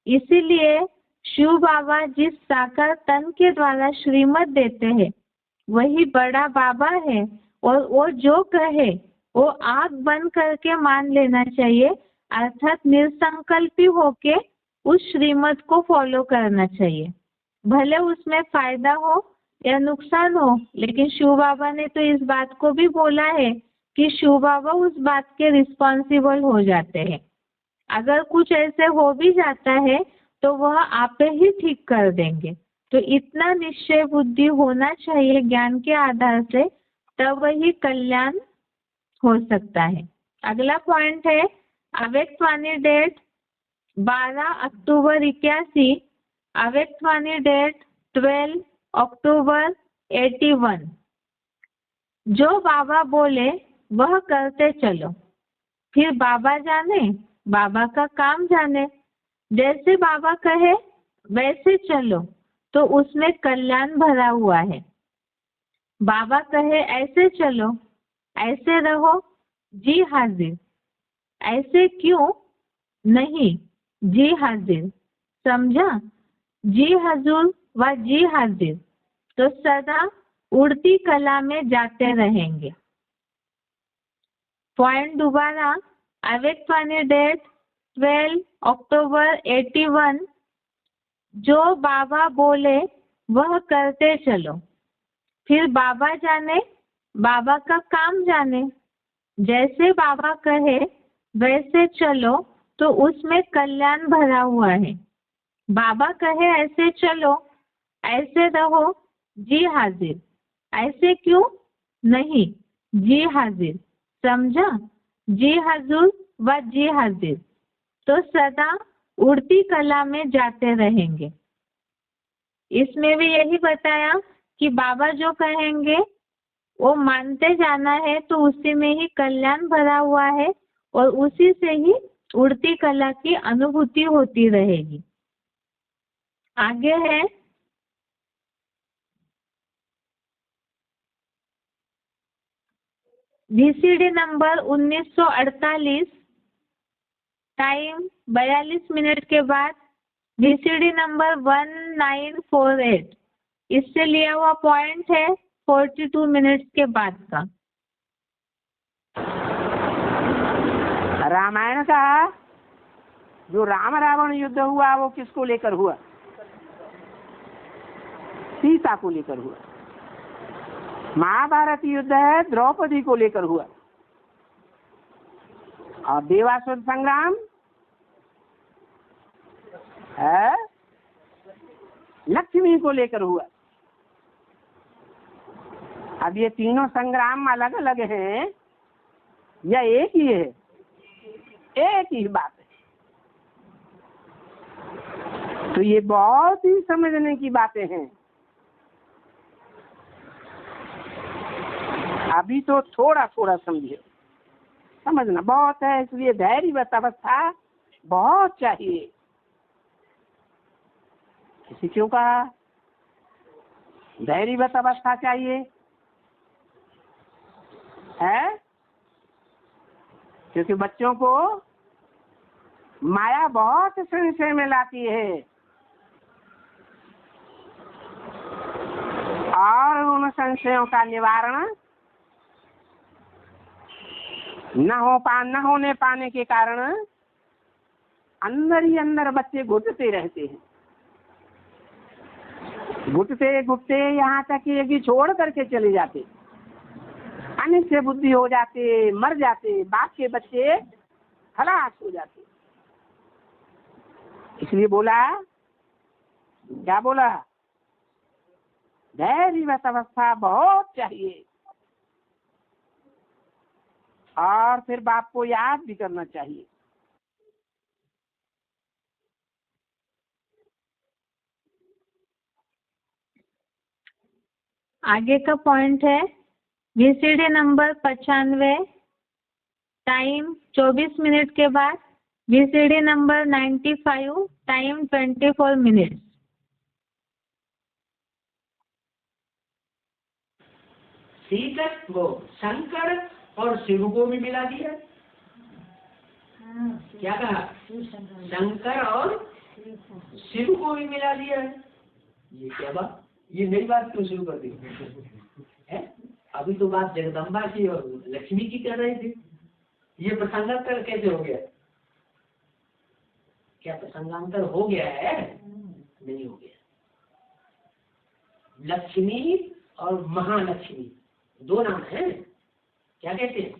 इसीलिए शिव बाबा जिस साकार तन के द्वारा श्रीमत देते हैं, वही बड़ा बाबा है। और वो जो कहे वो आंख बंद करके मान लेना चाहिए, अर्थात निसंकल्पी होके उस श्रीमत को फॉलो करना चाहिए, भले उसमें फायदा हो या नुकसान हो। लेकिन शिव बाबा ने तो इस बात को भी बोला है कि शिव बाबा उस बात के रिस्पॉन्सिबल हो जाते हैं। अगर कुछ ऐसे हो भी जाता है तो वह आप ही ठीक कर देंगे। तो इतना निश्चय बुद्धि होना चाहिए ज्ञान के आधार से, तब वही कल्याण हो सकता है। अगला पॉइंट है अव्यक्तवाणी डेट 12 अक्टूबर 81, अव्यक्तवाणी डेट 12 अक्टूबर 81। जो बाबा बोले वह करते चलो, फिर बाबा जाने, बाबा का काम जाने। जैसे बाबा कहे वैसे चलो तो उसमें कल्याण भरा हुआ है। बाबा कहे ऐसे चलो, ऐसे रहो, जी हाजिर। ऐसे क्यों नहीं, जी हाजिर। समझा? जी हजूर व जी हाजिर तो सदा उड़ती कला में जाते रहेंगे। पॉइंट दोबारा, अव्यक्तवाणी डेट 12 अक्टूबर 81। जो बाबा बोले वह करते चलो, फिर बाबा जाने, बाबा का काम जाने। जैसे बाबा कहे वैसे चलो तो उसमें कल्याण भरा हुआ है। बाबा कहे ऐसे चलो, ऐसे रहो, जी हाजिर। ऐसे क्यों नहीं, जी हाजिर। समझा? जी हजूर व जी हाजिर तो सदा उड़ती कला में जाते रहेंगे। इसमें भी यही बताया कि बाबा जो कहेंगे वो मानते जाना है, तो उसी में ही कल्याण भरा हुआ है और उसी से ही उड़ती कला की अनुभूति होती रहेगी। आगे है VCD नंबर 1948, टाइम 42 मिनट के बाद VCD नंबर 1948। इससे लिया हुआ पॉइंट है 42 मिनट्स के बाद का। रामायण का जो राम रावण युद्ध हुआ वो किसको लेकर हुआ? सीता को लेकर हुआ। महाभारत युद्ध है द्रौपदी को लेकर हुआ। और देवासुर संग्राम है लक्ष्मी को लेकर हुआ। अब ये तीनों संग्राम अलग अलग हैं या एक ही है? एक ही बात है। तो ये बहुत ही समझने की बातें हैं। अभी तो थोड़ा थोड़ा समझिए, समझना बहुत है। इसलिए धैर्यवत अवस्था बहुत चाहिए। किसी क्यों कहा धैर्यवत अवस्था चाहिए है? क्योंकि बच्चों को माया बहुत संशय में लाती है और उन संशयों का निवारण न होने पाने के कारण अंदर ही अंदर बच्चे घुटते रहते हैं। घुटते घुटते यहाँ तक कि एक ही छोड़ करके चले जाते, अनिश्चय बुद्धि हो जाते, मर जाते, बाप के बच्चे खलास हो जाते। इसलिए बोला, क्या बोला? धैर्यवत अवस्था बहुत चाहिए और फिर बाप को याद भी करना चाहिए। आगे का पॉइंट है VCD नंबर 95, टाइम 24 मिनट के बाद VCD number 95, time 24 minute. Sikar वो शंकर और शिव को भी मिला दिया। क्या कहा? शंकर और शिव को भी मिला दिया है। ये क्या बात? ये नई बात क्यों शुरू कर दी है? अभी तो बात जगदम्बा की और लक्ष्मी की कर रहे थे, ये प्रसंग कर कैसे हो गया? क्या प्रसंगांतर हो गया है? नहीं हो गया। लक्ष्मी और महालक्ष्मी दो नाम है, क्या कहते हैं?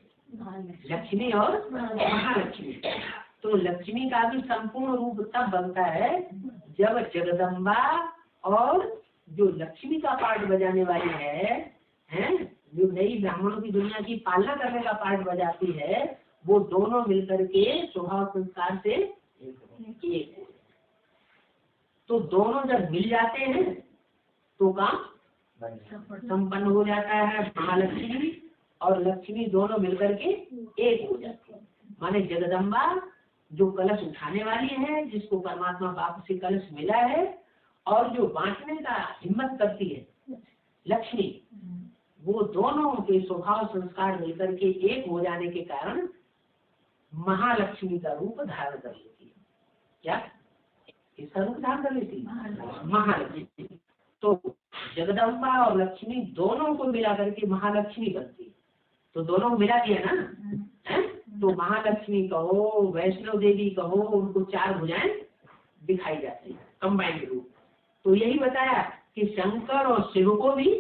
लक्ष्मी और महालक्ष्मी। तो लक्ष्मी का भी संपूर्ण रूप तब बनता है जब जगदम्बा और जो लक्ष्मी का पाठ बजाने वाली हैं, जो नई ब्राह्मणों की दुनिया की पालना करने का पाठ बजाती है, वो दोनों मिलकर के स्वभाव संस्कार से एक हो। तो दोनों जब मिल जाते हैं तो काम संपन्न हो जाता है। महालक्ष्मी और लक्ष्मी दोनों मिलकर के एक हो जाते हैं। माने जगदम्बा जो कलश उठाने वाली है, जिसको परमात्मा बाप से कलश मिला है, और जो बांटने का हिम्मत करती है लक्ष्मी, वो दोनों के स्वभाव संस्कार मिलकर के एक हो जाने के कारण महालक्ष्मी का रूप धारण कर लेती है। क्या किसका रूप धारण कर लेती है? महालक्ष्मी। तो जगदम्बा और लक्ष्मी दोनों को मिला करके महालक्ष्मी बनती है। तो दोनों को मिला दिया ना, तो महालक्ष्मी कहो, वैष्णव देवी कहो, उनको चार भुजाएं दिखाई जाती है, कंबाइंड रूप। तो यही बताया कि शंकर और शिव को भी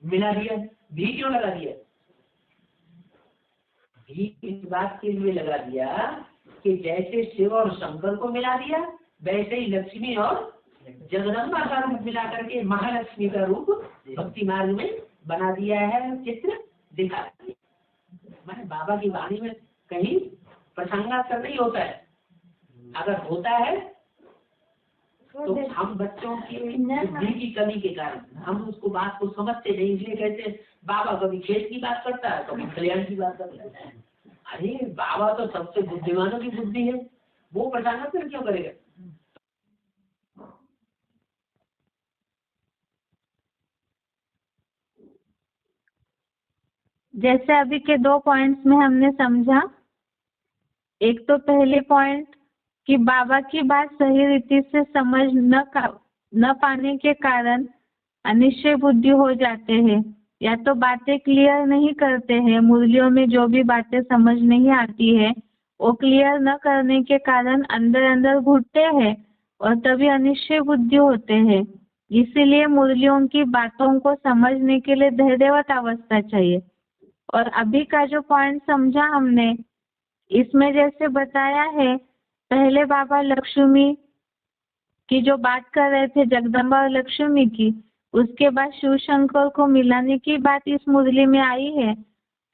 मिला दिया। भी क्यों लगा दिया? भी इस बात के लिए लगा दिया कि जैसे शिव और शंकर को मिला दिया, वैसे ही लक्ष्मी और जगदम्बा का रूप मिला करके महालक्ष्मी का रूप भक्ति मार्ग में बना दिया है, चित्र दिखा दिया। मैंने बाबा की वाणी में कहीं प्रसंगांतर नहीं होता है। अगर होता है तो हम बच्चों की बुद्धि की कमी के कारण हम उसको बात को समझते नहीं, इसलिए कहते बाबा कभी खेत की बात करता है, कभी कल्याण की बात करता है। अरे बाबा तो सबसे बुद्धिमानों की बुद्धि है, वो प्रसंगांतर क्यों करेगा? जैसे अभी के 2 पॉइंट्स में हमने समझा। एक तो पहले पॉइंट कि बाबा की बात सही रीति से समझ न पाने के कारण अनिश्चय बुद्धि हो जाते हैं, या तो बातें क्लियर नहीं करते हैं। मुरलियों में जो भी बातें समझ नहीं आती है वो क्लियर न करने के कारण अंदर अंदर घुटते हैं और तभी अनिश्चय बुद्धि होते हैं। इसीलिए मुरलियों की बातों को समझने के लिए धैर्यवत अवस्था चाहिए। और अभी का जो पॉइंट समझा हमने, इसमें जैसे बताया है, पहले बाबा लक्ष्मी की जो बात कर रहे थे, जगदम्बा और लक्ष्मी की, उसके बाद शिव शंकर को मिलाने की बात इस मुरली में आई है।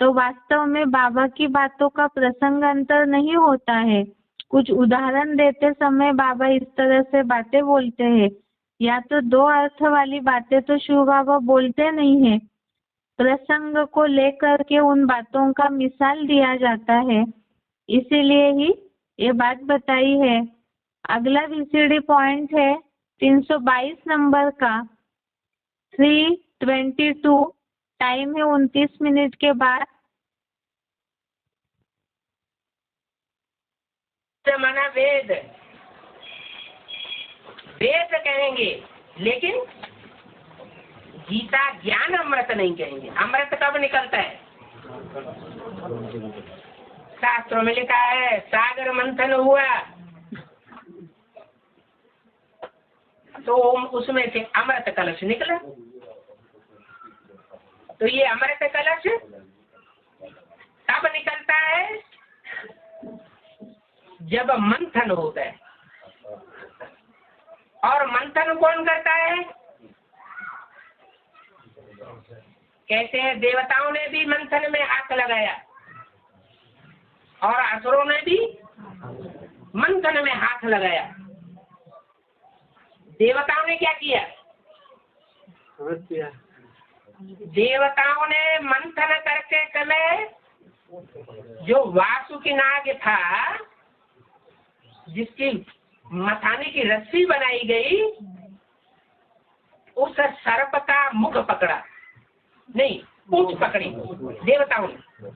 तो वास्तव में बाबा की बातों का प्रसंगांतर नहीं होता है। कुछ उदाहरण देते समय बाबा इस तरह से बातें बोलते हैं, या तो दो अर्थ वाली बातें तो शिव बाबा बोलते नहीं है, प्रसंग को लेकर के उन बातों का मिसाल दिया जाता है। इसीलिए ही ये बात बताई है। अगला VCD पॉइंट है 322 नंबर का, 3:22, टाइम है 29 मिनट के बाद। माना वेद, वेद कहेंगे, लेकिन गीता ज्ञान अमृत नहीं कहेंगे। अमृत कब निकलता है? शास्त्रों में लिखा है सागर मंथन हुआ तो उसमें से अमृत कलश निकला। तो ये अमृत कलश कब निकलता है? जब मंथन होता है। और मंथन कौन करता है? कहते हैं देवताओं ने भी मंथन में हाथ लगाया और असुरों ने भी मंथन में हाथ लगाया। देवताओं ने क्या किया? देवताओं ने मंथन करते समय जो वासुकी नाग था, जिसकी मथाने की रस्सी बनाई गई, उस सर्प का मुख पकड़ा, नहीं पूंछ पकड़ी देवताओं ने।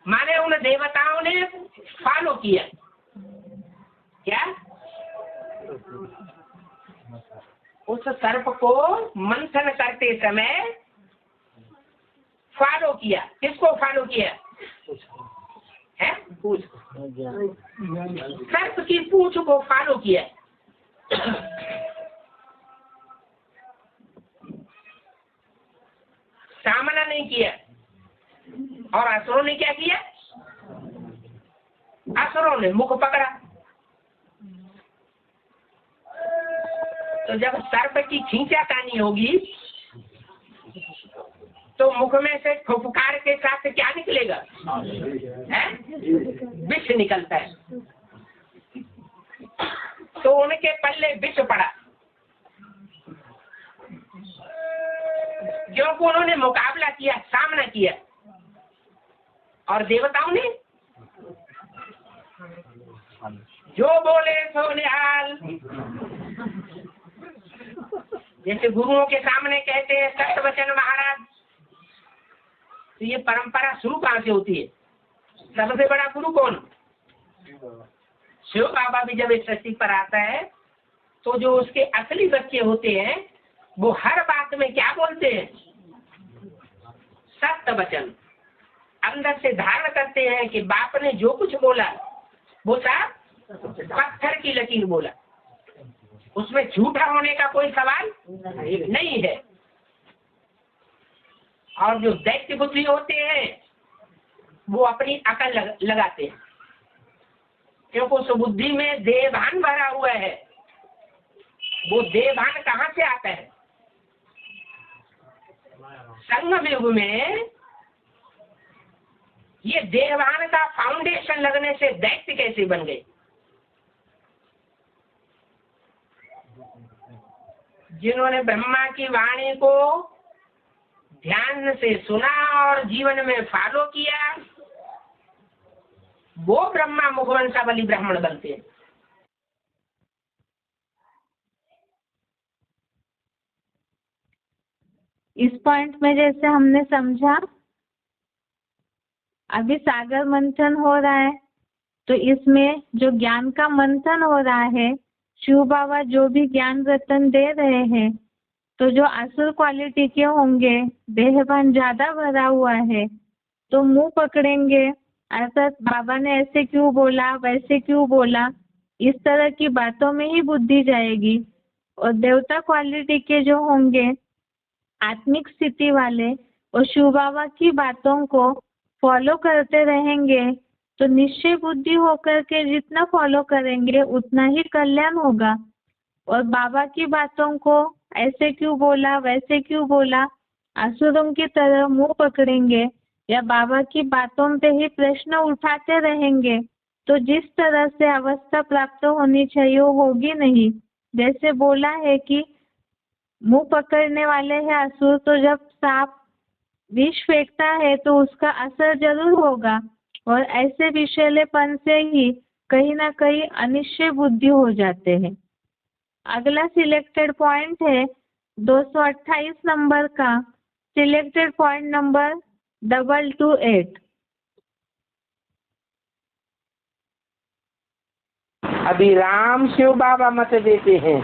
माने उन देवताओं ने फॉलो किया क्या? उस सर्प को मंथन करते समय फॉलो किया। किसको फॉलो किया? है पूछ, सर्प की पूछ को फॉलो किया, सामना नहीं किया। और असुरों ने क्या किया? असुरों ने मुख पकड़ा। तो जब सर्प की खींचातानी होगी तो मुख में से फुफकार के साथ क्या निकलेगा? है? विष निकलता है। तो उनके पल्ले विष पड़ा, क्योंकि उन्होंने मुकाबला किया, सामना किया। और देवताओं ने जो बोले सो निहाल, जैसे गुरुओं के सामने कहते हैं सत्य वचन महाराज। तो ये परंपरा शुरू कहाँ से होती है? सबसे बड़ा गुरु कौन? शिव बाबा भी जब इस सृष्टि पर आता है तो जो उसके असली बच्चे होते हैं वो हर बात में क्या बोलते हैं? सत्य वचन। अंदर से धारण करते हैं कि बाप ने जो कुछ बोला वो सब पत्थर की लकीर बोला, उसमें झूठा होने का कोई सवाल नहीं है। और जो दैत्य बुद्धि होते हैं वो अपनी अकल लगाते हैं, क्योंकि उस बुद्धि में देहभान भरा हुआ है। वो देहभान कहाँ से आता है? संगम युग में ये देहभान का फाउंडेशन लगने से दैत्य कैसे बन गए? जिन्होंने ब्रह्मा की वाणी को ध्यान से सुना और जीवन में फॉलो किया, वो ब्रह्मा मुखवंशावली ब्राह्मण बनते हैं। इस पॉइंट में जैसे हमने समझा, अभी सागर मंथन हो रहा है तो इसमें जो ज्ञान का मंथन हो रहा है, शिव बाबा जो भी ज्ञान रतन दे रहे हैं, तो जो असुर क्वालिटी के होंगे, देहभान ज्यादा भरा हुआ है, तो मुंह पकड़ेंगे, अर्थात बाबा ने ऐसे क्यों बोला, वैसे क्यों बोला, इस तरह की बातों में ही बुद्धि जाएगी। और देवता क्वालिटी के जो होंगे, आत्मिक स्थिति वाले, और शिव बाबा की बातों को फॉलो करते रहेंगे, तो निश्चय बुद्धि होकर के जितना फॉलो करेंगे उतना ही कल्याण होगा। और बाबा की बातों को ऐसे क्यों बोला, वैसे क्यों बोला, असुरों की तरह मुंह पकड़ेंगे या बाबा की बातों पे ही प्रश्न उठाते रहेंगे, तो जिस तरह से अवस्था प्राप्त होनी चाहिए वो होगी नहीं। जैसे बोला है कि मुंह पकड़ने वाले हैं असुर, तो जब सांप विष फेंकता है तो उसका असर जरूर होगा, और ऐसे विषैलेपन से ही कहीं ना कहीं अनिश्चय बुद्धि हो जाते हैं। अगला सिलेक्टेड पॉइंट है 228 नंबर का, सिलेक्टेड पॉइंट नंबर 228। अभी राम शिव बाबा मत देते हैं।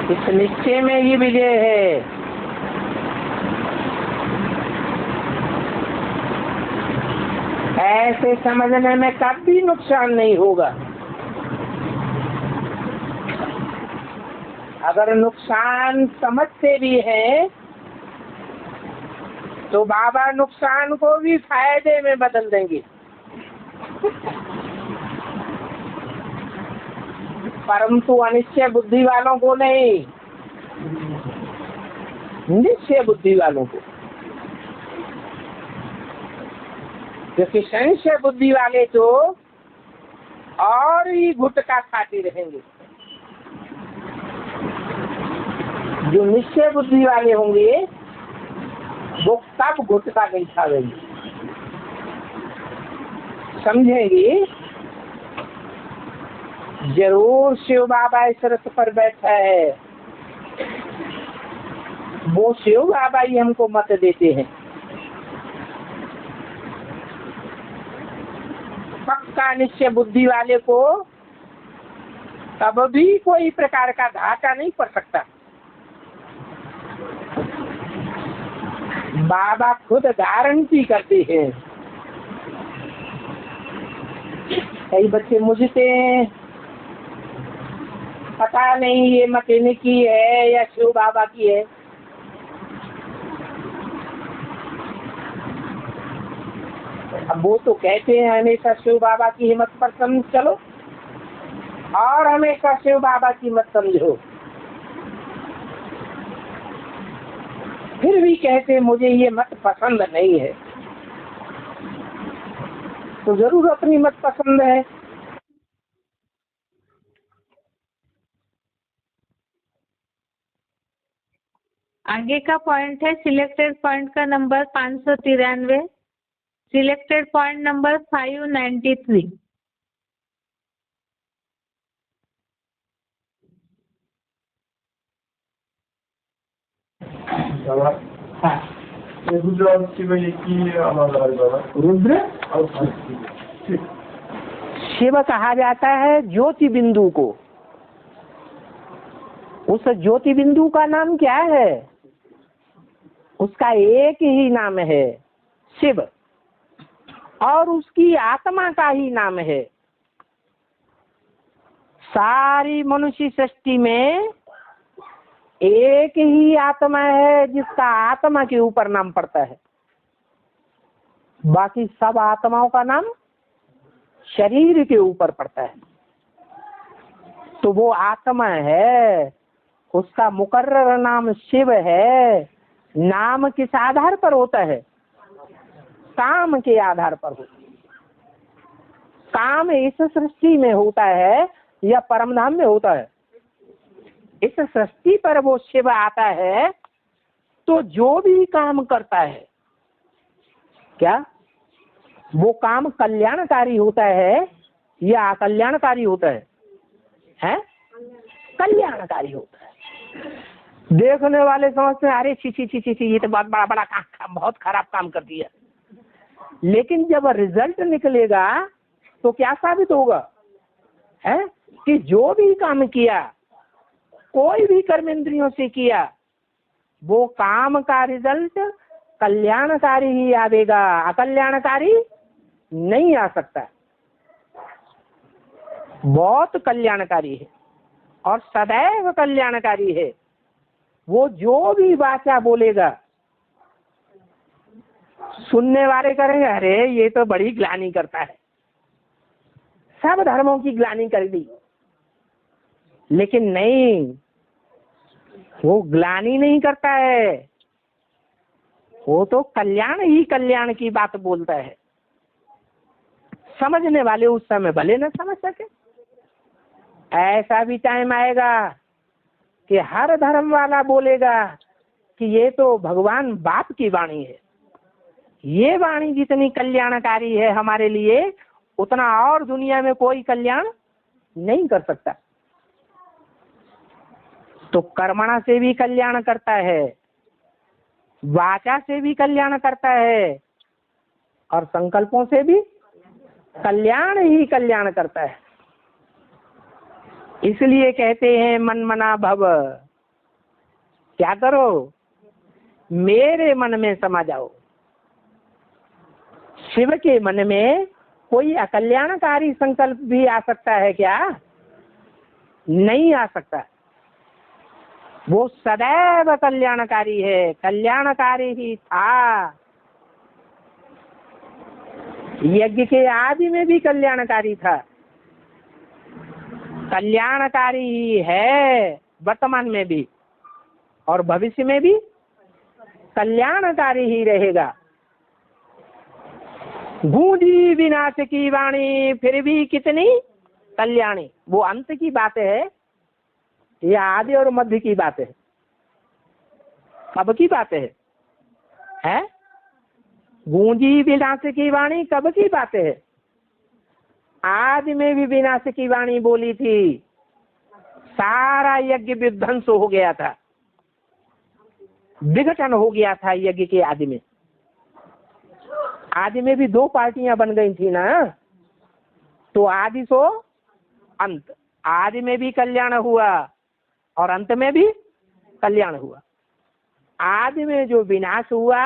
इस निश्चय में ये विजय है। ऐसे समझने में कभी नुकसान नहीं होगा। अगर नुकसान समझते भी हैं तो बाबा नुकसान को भी फायदे में बदल देंगे। परंतु अनिश्चय बुद्धि वालों को नहीं, निश्चय बुद्धि वालों को। क्योंकि संशय बुद्धि वाले तो और ही गुटका खाते रहेंगे। जो निश्चय बुद्धि वाले होंगे वो कब गुटका नहीं खाएंगे, समझेंगे जरूर शिव बाबा इस रथ पर बैठा है, वो शिव बाबा ही हमको मत देते हैं। पक्का निश्चय बुद्धि वाले को तब भी कोई प्रकार का घाटा नहीं पड़ सकता। बाबा खुद गारंटी करते हैं। कई बच्चे मुझसे पता नहीं ये मत इनकी है या शिव बाबा की है। अब वो तो कहते हैं हमेशा शिव बाबा की हिम्मत पर चलो और हमेशा शिव बाबा की मत समझो, फिर भी कहते मुझे ये मत पसंद नहीं है, तो जरूर अपनी मत पसंद है। आगे का पॉइंट है सिलेक्टेड पॉइंट का number 593, selected point number 593। Rudra और शिव की अलग अलग बाबा। रुद्र और शिव कहा जाता है ज्योति बिंदु को। उस ज्योति बिंदु का नाम क्या है? उसका एक ही नाम है शिव, और उसकी आत्मा का ही नाम है। सारी मनुष्य सृष्टि में एक ही आत्मा है जिसका आत्मा के ऊपर नाम पड़ता है, बाकी सब आत्माओं का नाम शरीर के ऊपर पड़ता है। तो वो आत्मा है, उसका मुकर्रर नाम शिव है। नाम किस आधार पर होता है? काम के आधार पर होता है। काम इस सृष्टि में होता है या परमधाम में होता है? इस सृष्टि पर वो शिव आता है, तो जो भी काम करता है क्या वो काम कल्याणकारी होता है या अकल्याणकारी होता है? हैं? कल्याणकारी होता है। देखने वाले समझते हैं अरे छी छी छी छी छी, ये तो बहुत बड़ा बड़ा काम, बहुत खराब काम कर दिया। लेकिन जब रिजल्ट निकलेगा तो क्या साबित होगा? है कि जो भी काम किया, कोई भी कर्म इंद्रियों से किया, वो काम का रिजल्ट कल्याणकारी ही आवेगा, अकल्याणकारी नहीं आ सकता। बहुत कल्याणकारी है और सदैव कल्याणकारी है। वो जो भी वाचा बोलेगा, सुनने वाले करेंगे अरे ये तो बड़ी ग्लानि करता है, सब धर्मों की ग्लानि कर दी। लेकिन नहीं, वो ग्लानि नहीं करता है, वो तो कल्याण ही कल्याण की बात बोलता है। समझने वाले उस समय भले न समझ सके। ऐसा भी टाइम आएगा कि हर धर्म वाला बोलेगा कि ये तो भगवान बाप की वाणी है, ये वाणी जितनी कल्याणकारी है हमारे लिए, उतना और दुनिया में कोई कल्याण नहीं कर सकता। तो कर्मणा से भी कल्याण करता है, वाचा से भी कल्याण करता है, और संकल्पों से भी कल्याण ही कल्याण करता है। इसलिए कहते हैं मन मना भव, क्या करो? मेरे मन में समा जाओ। शिव के मन में कोई अकल्याणकारी संकल्प भी आ सकता है क्या? नहीं आ सकता। वो सदैव कल्याणकारी है, कल्याणकारी ही था। यज्ञ के आदि में भी कल्याणकारी था, कल्याणकारी ही है वर्तमान में भी, और भविष्य में भी कल्याणकारी ही रहेगा। गूंजी विनाश की वाणी फिर भी कितनी कल्याणी। वो अंत की बात है या आदि और मध्य की बात है? कब की बात है? हैं? गूंजी विनाश की वाणी कब की बात है? आदि में भी विनाश की वाणी बोली थी, सारा यज्ञ विध्वंस हो गया था, विघटन हो गया था यज्ञ के आदि में। आदि में भी दो पार्टियां बन गई थी ना, तो आदि सो अंत। आदि में भी कल्याण हुआ और अंत में भी कल्याण हुआ। आदि में जो विनाश हुआ,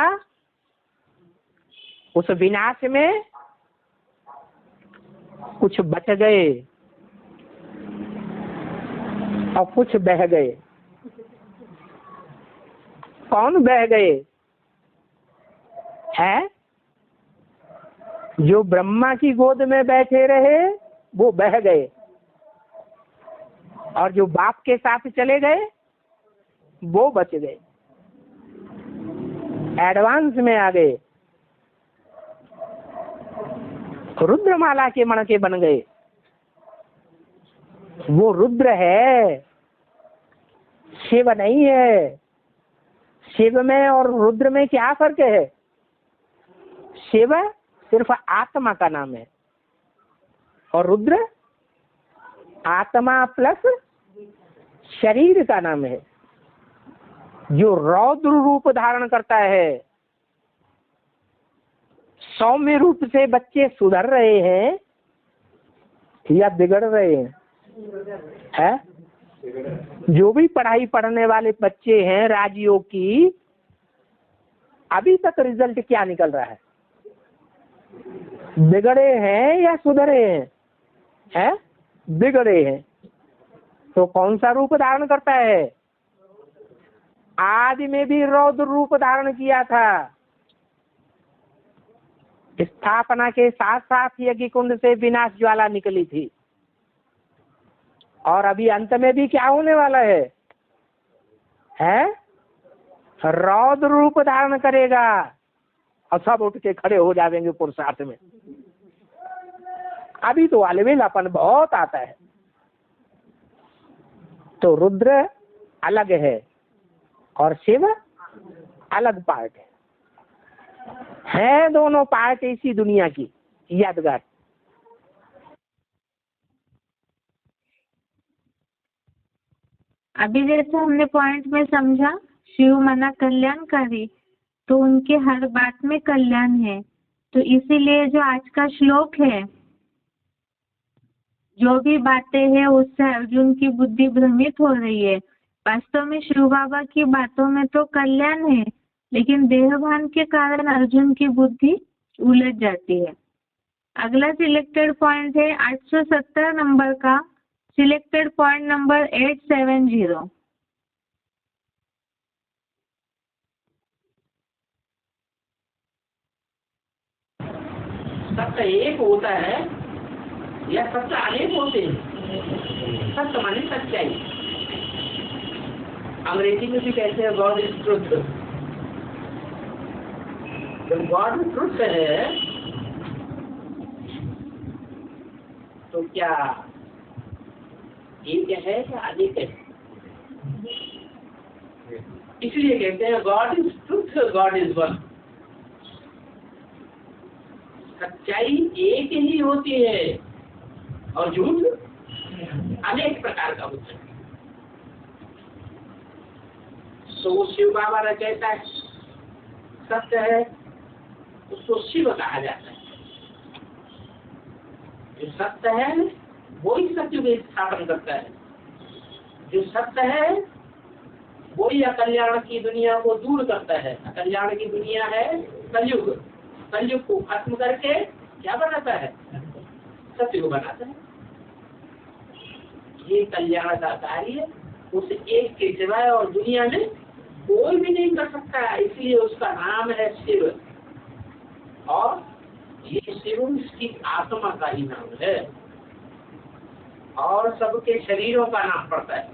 उस विनाश में कुछ बच गए और कुछ बह गए। कौन बह गए? है जो ब्रह्मा की गोद में बैठे रहे वो बह गए, और जो बाप के साथ चले गए वो बच गए, एडवांस में आ गए, रुद्रमाला के मणके बन गए। वो रुद्र है, शिव नहीं है। शिव में और रुद्र में क्या फर्क है? शिव सिर्फ आत्मा का नाम है और रुद्र आत्मा प्लस शरीर का नाम है, जो रौद्र रूप धारण करता है। सौम्य रूप से बच्चे सुधर रहे हैं या बिगड़ रहे हैं? है? जो भी पढ़ाई पढ़ने वाले बच्चे हैं राजयोग की, अभी तक रिजल्ट क्या निकल रहा है? बिगड़े हैं या सुधरे हैं? है? बिगड़े हैं। तो कौन सा रूप धारण करता है? आदि में भी रौद्र रूप धारण किया था। स्थापना के साथ साथ यज्ञ कुंड से विनाश ज्वाला निकली थी, और अभी अंत में भी क्या होने वाला है? रौद्र रूप धारण करेगा और सब उठ के खड़े हो जाएंगे पुरुषार्थ में। अभी तो अलवेलापन बहुत आता है। तो रुद्र अलग है और शिव अलग पार्ट है दोनों पार्ट इसी दुनिया की यादगार। अभी जैसे हमने पॉइंट में समझा, शिव मना कल्याणकारी, तो उनके हर बात में कल्याण है। तो इसीलिए जो आज का श्लोक है, जो भी बातें हैं उससे अर्जुन की बुद्धि भ्रमित हो रही है। वास्तव में शिव बाबा की बातों में तो कल्याण है, लेकिन देहभान के कारण अर्जुन की बुद्धि उलझ जाती है। अगला सिलेक्टेड पॉइंट है 870 नंबर का, सिलेक्टेड पॉइंट नंबर 870। सत्य एक होता है या सत्य अनेक होते हैं? सत्य माने सच्चाई। अंग्रेजी में भी कहते हैं गॉड इज ट्रुथ। जब गॉड ट्रुथ है तो क्या एक है या अनेक है? इसलिए कहते हैं God is truth, God is one. सच्चाई एक ही होती है और झूठ अनेक प्रकार का होता है। तो वो शिव बाबा ने कहता है सत्य है, उसको शिव कहा जाता है। जो सत्य है वो ही सत्य को स्थापन करता है। जो सत्य है वो ही अकल्याण की दुनिया को दूर करता है। अकल्याण की दुनिया है कलयुग। कलयुग को खत्म करके क्या बनाता है? सत्य को बनाता है। ये कल्याण का कार्य उस एक के सिवाय और दुनिया में कोई भी नहीं कर सकता है। इसलिए उसका नाम है शिव, और ये शिव उसकी आत्मा का ही नाम है और सबके शरीरों का नाम पड़ता है।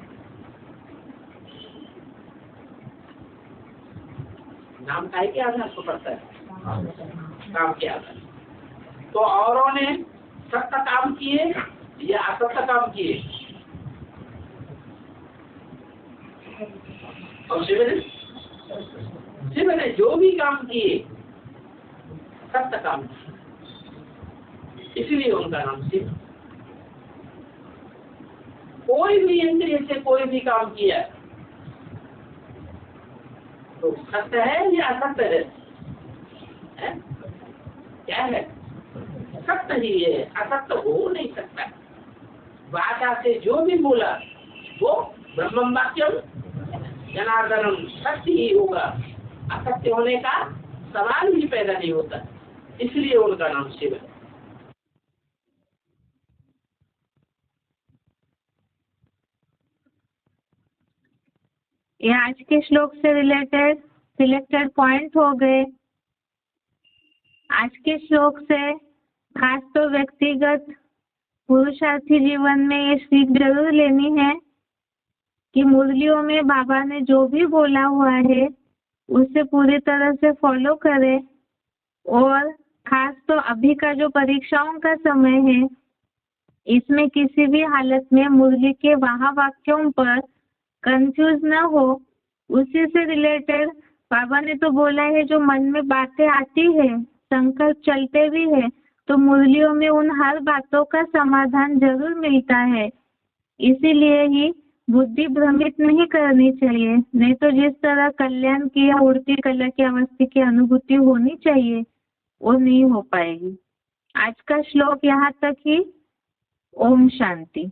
नाम का के आधार पर पड़ता है, काम के आधार। तो औरों ने सत्य काम किए या असत्य काम किए? और शिव ने जो भी काम किए सत्य काम किए, इसलिए उनका नाम शिव। कोई भी इंद्रिय से कोई भी काम किया तो सत्य है या असत्य है? क्या है? सत्य ही है, असत्य हो नहीं सकता। वाचा से जो भी बोला वो ब्रह्म वाक्यम जनार्दनम सत्य ही होगा, असत्य होने का सवाल ही पैदा नहीं होता, इसलिए उनका नाम शिव है। ये आज के श्लोक से रिलेटेड सिलेक्टेड पॉइंट हो गए। आज के श्लोक से खास तो व्यक्तिगत पुरुषार्थी जीवन में ये सीख जरूर लेनी है कि मुरलियों में बाबा ने जो भी बोला हुआ है उसे पूरी तरह से फॉलो करें, और खास तो अभी का जो परीक्षाओं का समय है इसमें किसी भी हालत में मुरली के वाक्यों पर कंफ्यूज न हो। उसी से रिलेटेड बाबा ने तो बोला है जो मन में बातें आती है, संकल्प चलते भी है, तो मुरलियों में उन हर बातों का समाधान जरूर मिलता है। इसीलिए ही बुद्धि भ्रमित नहीं करनी चाहिए, नहीं तो जिस तरह कल्याण की या उड़ती कला की अवस्था की अनुभूति होनी चाहिए वो नहीं हो पाएगी। आज का श्लोक यहाँ तक ही। ओम शांति।